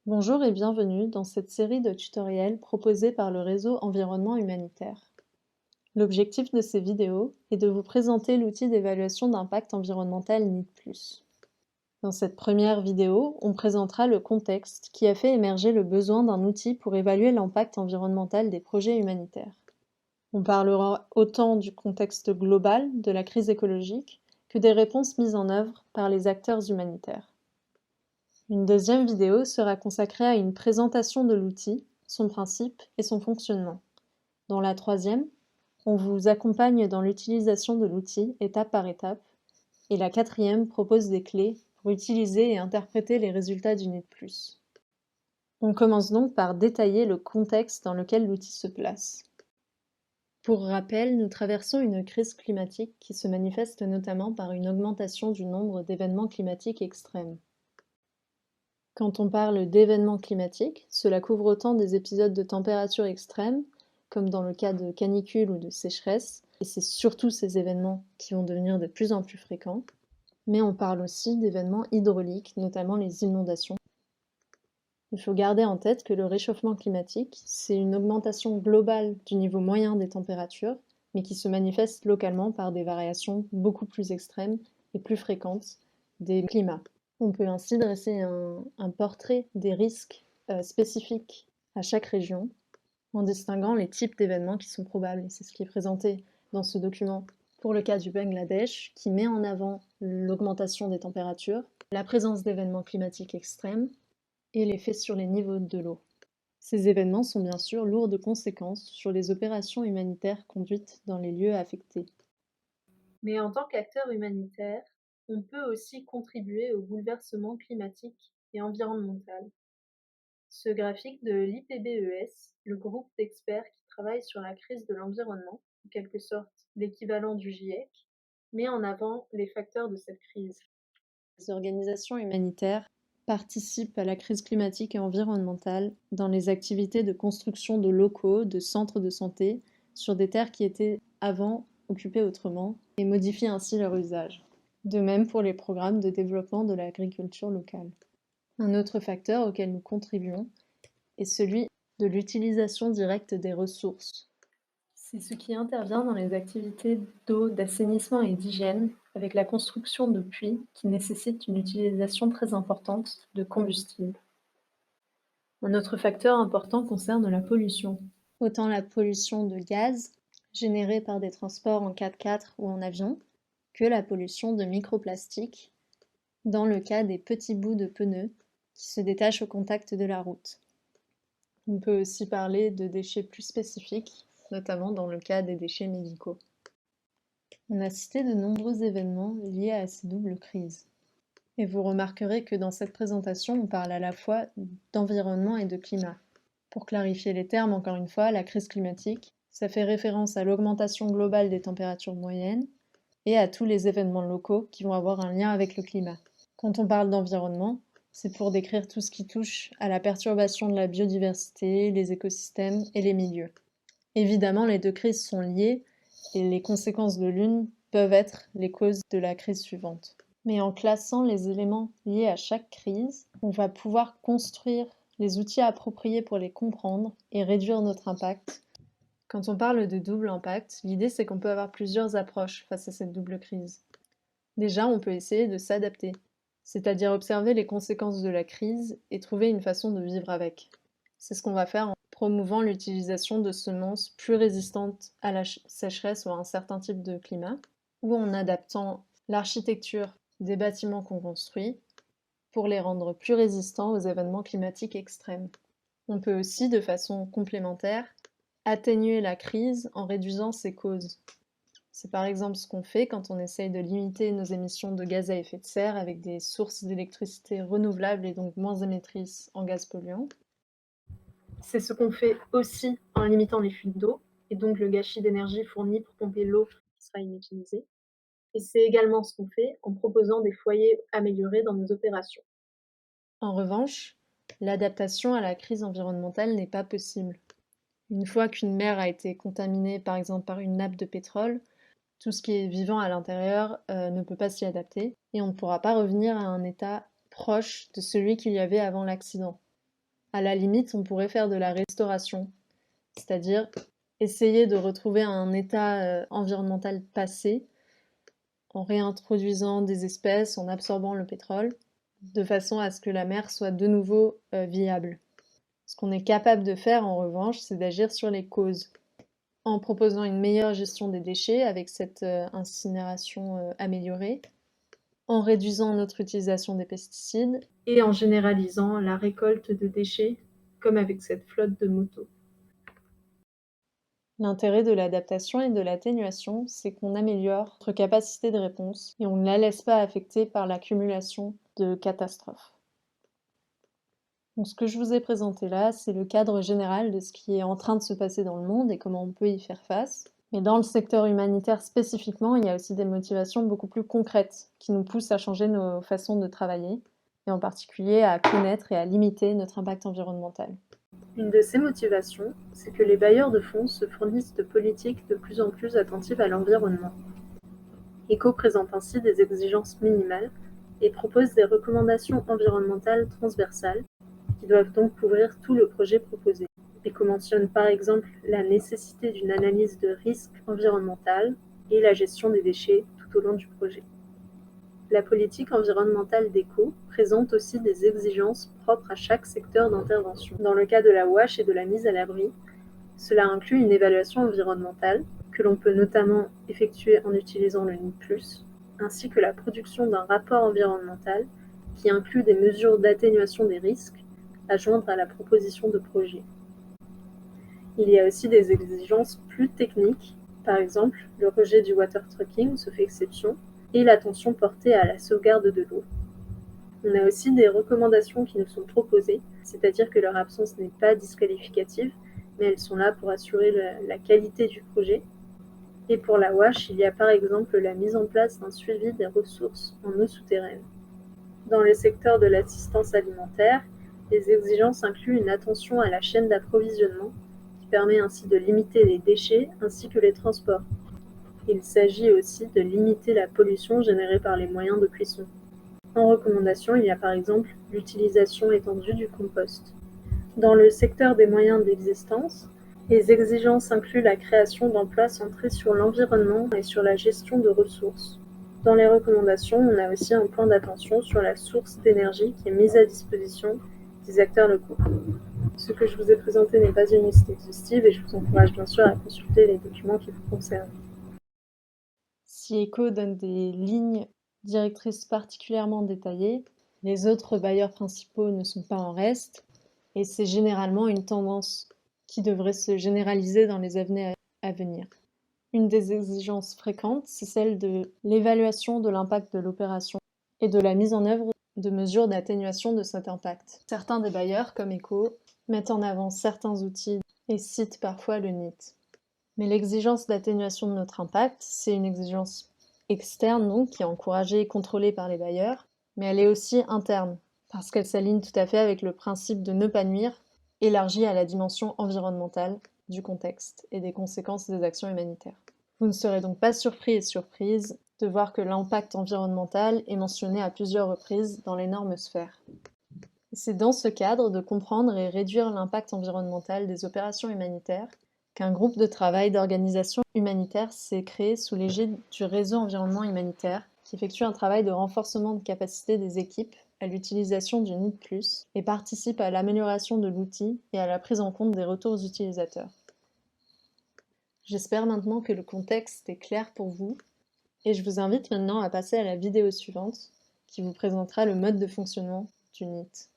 Bonjour et bienvenue dans cette série de tutoriels proposés par le réseau Environnement Humanitaire. L'objectif de ces vidéos est de vous présenter l'outil d'évaluation d'impact environnemental NID+. Dans cette première vidéo, on présentera le contexte qui a fait émerger le besoin d'un outil pour évaluer l'impact environnemental des projets humanitaires. On parlera autant du contexte global de la crise écologique que des réponses mises en œuvre par les acteurs humanitaires. Une deuxième vidéo sera consacrée à une présentation de l'outil, son principe et son fonctionnement. Dans la troisième, on vous accompagne dans l'utilisation de l'outil étape par étape, et la quatrième propose des clés pour utiliser et interpréter les résultats du NID+. On commence donc par détailler le contexte dans lequel l'outil se place. Pour rappel, nous traversons une crise climatique qui se manifeste notamment par une augmentation du nombre d'événements climatiques extrêmes. Quand on parle d'événements climatiques, cela couvre autant des épisodes de température extrême, comme dans le cas de canicule ou de sécheresse, et c'est surtout ces événements qui vont devenir de plus en plus fréquents, mais on parle aussi d'événements hydrauliques, notamment les inondations. Il faut garder en tête que le réchauffement climatique, c'est une augmentation globale du niveau moyen des températures, mais qui se manifeste localement par des variations beaucoup plus extrêmes et plus fréquentes des climats. On peut ainsi dresser un portrait des risques spécifiques à chaque région en distinguant les types d'événements qui sont probables. Et c'est ce qui est présenté dans ce document pour le cas du Bangladesh, qui met en avant l'augmentation des températures, la présence d'événements climatiques extrêmes et l'effet sur les niveaux de l'eau. Ces événements sont bien sûr lourds de conséquences sur les opérations humanitaires conduites dans les lieux affectés. Mais en tant qu'acteur humanitaire, on peut aussi contribuer au bouleversement climatique et environnemental. Ce graphique de l'IPBES, le groupe d'experts qui travaille sur la crise de l'environnement, en quelque sorte l'équivalent du GIEC, met en avant les facteurs de cette crise. Les organisations humanitaires participent à la crise climatique et environnementale dans les activités de construction de locaux, de centres de santé, sur des terres qui étaient avant occupées autrement, et modifient ainsi leur usage. De même pour les programmes de développement de l'agriculture locale. Un autre facteur auquel nous contribuons est celui de l'utilisation directe des ressources. C'est ce qui intervient dans les activités d'eau, d'assainissement et d'hygiène, avec la construction de puits qui nécessitent une utilisation très importante de combustible. Un autre facteur important concerne la pollution. Autant la pollution de gaz, générée par des transports en 4x4 ou en avion, que la pollution de microplastiques, dans le cas des petits bouts de pneus qui se détachent au contact de la route. On peut aussi parler de déchets plus spécifiques, notamment dans le cas des déchets médicaux. On a cité de nombreux événements liés à ces doubles crises. Et vous remarquerez que dans cette présentation, on parle à la fois d'environnement et de climat. Pour clarifier les termes, encore une fois, la crise climatique, ça fait référence à l'augmentation globale des températures moyennes et à tous les événements locaux qui vont avoir un lien avec le climat. Quand on parle d'environnement, c'est pour décrire tout ce qui touche à la perturbation de la biodiversité, les écosystèmes et les milieux. Évidemment, les deux crises sont liées et les conséquences de l'une peuvent être les causes de la crise suivante. Mais en classant les éléments liés à chaque crise, on va pouvoir construire les outils appropriés pour les comprendre et réduire notre impact. Quand on parle de double impact, l'idée c'est qu'on peut avoir plusieurs approches face à cette double crise. Déjà, on peut essayer de s'adapter, c'est-à-dire observer les conséquences de la crise et trouver une façon de vivre avec. C'est ce qu'on va faire en promouvant l'utilisation de semences plus résistantes à la sécheresse ou à un certain type de climat, ou en adaptant l'architecture des bâtiments qu'on construit pour les rendre plus résistants aux événements climatiques extrêmes. On peut aussi, de façon complémentaire, atténuer la crise en réduisant ses causes. C'est par exemple ce qu'on fait quand on essaye de limiter nos émissions de gaz à effet de serre avec des sources d'électricité renouvelables et donc moins émettrices en gaz polluants. C'est ce qu'on fait aussi en limitant les fuites d'eau et donc le gâchis d'énergie fourni pour pomper l'eau qui sera inutilisée. Et c'est également ce qu'on fait en proposant des foyers améliorés dans nos opérations. En revanche, l'adaptation à la crise environnementale n'est pas possible. Une fois qu'une mer a été contaminée par exemple par une nappe de pétrole, tout ce qui est vivant à l'intérieur ne peut pas s'y adapter et on ne pourra pas revenir à un état proche de celui qu'il y avait avant l'accident. À la limite, on pourrait faire de la restauration, c'est-à-dire essayer de retrouver un état environnemental passé en réintroduisant des espèces, en absorbant le pétrole, de façon à ce que la mer soit de nouveau viable. Ce qu'on est capable de faire en revanche, c'est d'agir sur les causes, en proposant une meilleure gestion des déchets avec cette incinération améliorée, en réduisant notre utilisation des pesticides et en généralisant la récolte de déchets, comme avec cette flotte de motos. L'intérêt de l'adaptation et de l'atténuation, c'est qu'on améliore notre capacité de réponse et on ne la laisse pas affecter par l'accumulation de catastrophes. Donc, ce que je vous ai présenté là, c'est le cadre général de ce qui est en train de se passer dans le monde et comment on peut y faire face. Mais dans le secteur humanitaire spécifiquement, il y a aussi des motivations beaucoup plus concrètes qui nous poussent à changer nos façons de travailler et en particulier à connaître et à limiter notre impact environnemental. Une de ces motivations, c'est que les bailleurs de fonds se fournissent de politiques de plus en plus attentives à l'environnement. ECO présente ainsi des exigences minimales et propose des recommandations environnementales transversales qui doivent donc couvrir tout le projet proposé. ECO mentionne par exemple la nécessité d'une analyse de risque environnemental et la gestion des déchets tout au long du projet. La politique environnementale d'ECO présente aussi des exigences propres à chaque secteur d'intervention. Dans le cas de la WASH et de la mise à l'abri, cela inclut une évaluation environnementale, que l'on peut notamment effectuer en utilisant le NID+, ainsi que la production d'un rapport environnemental qui inclut des mesures d'atténuation des risques à joindre à la proposition de projet. Il y a aussi des exigences plus techniques, par exemple le rejet du water trucking, sauf exception, et l'attention portée à la sauvegarde de l'eau. On a aussi des recommandations qui nous sont proposées, c'est-à-dire que leur absence n'est pas disqualificative, mais elles sont là pour assurer la qualité du projet. Et pour la WASH, il y a par exemple la mise en place d'un suivi des ressources en eau souterraine. Dans le secteur de l'assistance alimentaire, les exigences incluent une attention à la chaîne d'approvisionnement, qui permet ainsi de limiter les déchets ainsi que les transports. Il s'agit aussi de limiter la pollution générée par les moyens de cuisson. En recommandation, il y a par exemple l'utilisation étendue du compost. Dans le secteur des moyens d'existence, les exigences incluent la création d'emplois centrés sur l'environnement et sur la gestion de ressources. Dans les recommandations, on a aussi un point d'attention sur la source d'énergie qui est mise à disposition des acteurs locaux. Ce que je vous ai présenté n'est pas une liste exhaustive et je vous encourage bien sûr à consulter les documents qui vous concernent. Si ECO donne des lignes directrices particulièrement détaillées, les autres bailleurs principaux ne sont pas en reste, et c'est généralement une tendance qui devrait se généraliser dans les années à venir. Une des exigences fréquentes, c'est celle de l'évaluation de l'impact de l'opération et de la mise en œuvre de mesures d'atténuation de cet impact. Certains des bailleurs, comme ECO, mettent en avant certains outils et citent parfois le NIT. Mais l'exigence d'atténuation de notre impact, c'est une exigence externe, donc, qui est encouragée et contrôlée par les bailleurs, mais elle est aussi interne, parce qu'elle s'aligne tout à fait avec le principe de ne pas nuire, élargi à la dimension environnementale du contexte et des conséquences des actions humanitaires. Vous ne serez donc pas surpris et surprise de voir que l'impact environnemental est mentionné à plusieurs reprises dans l'énorme sphère. C'est dans ce cadre de comprendre et réduire l'impact environnemental des opérations humanitaires qu'un groupe de travail d'organisations humanitaires s'est créé sous l'égide du réseau environnement humanitaire, qui effectue un travail de renforcement de capacité des équipes à l'utilisation du NID+, et participe à l'amélioration de l'outil et à la prise en compte des retours utilisateurs. J'espère maintenant que le contexte est clair pour vous, et je vous invite maintenant à passer à la vidéo suivante, qui vous présentera le mode de fonctionnement du NIT.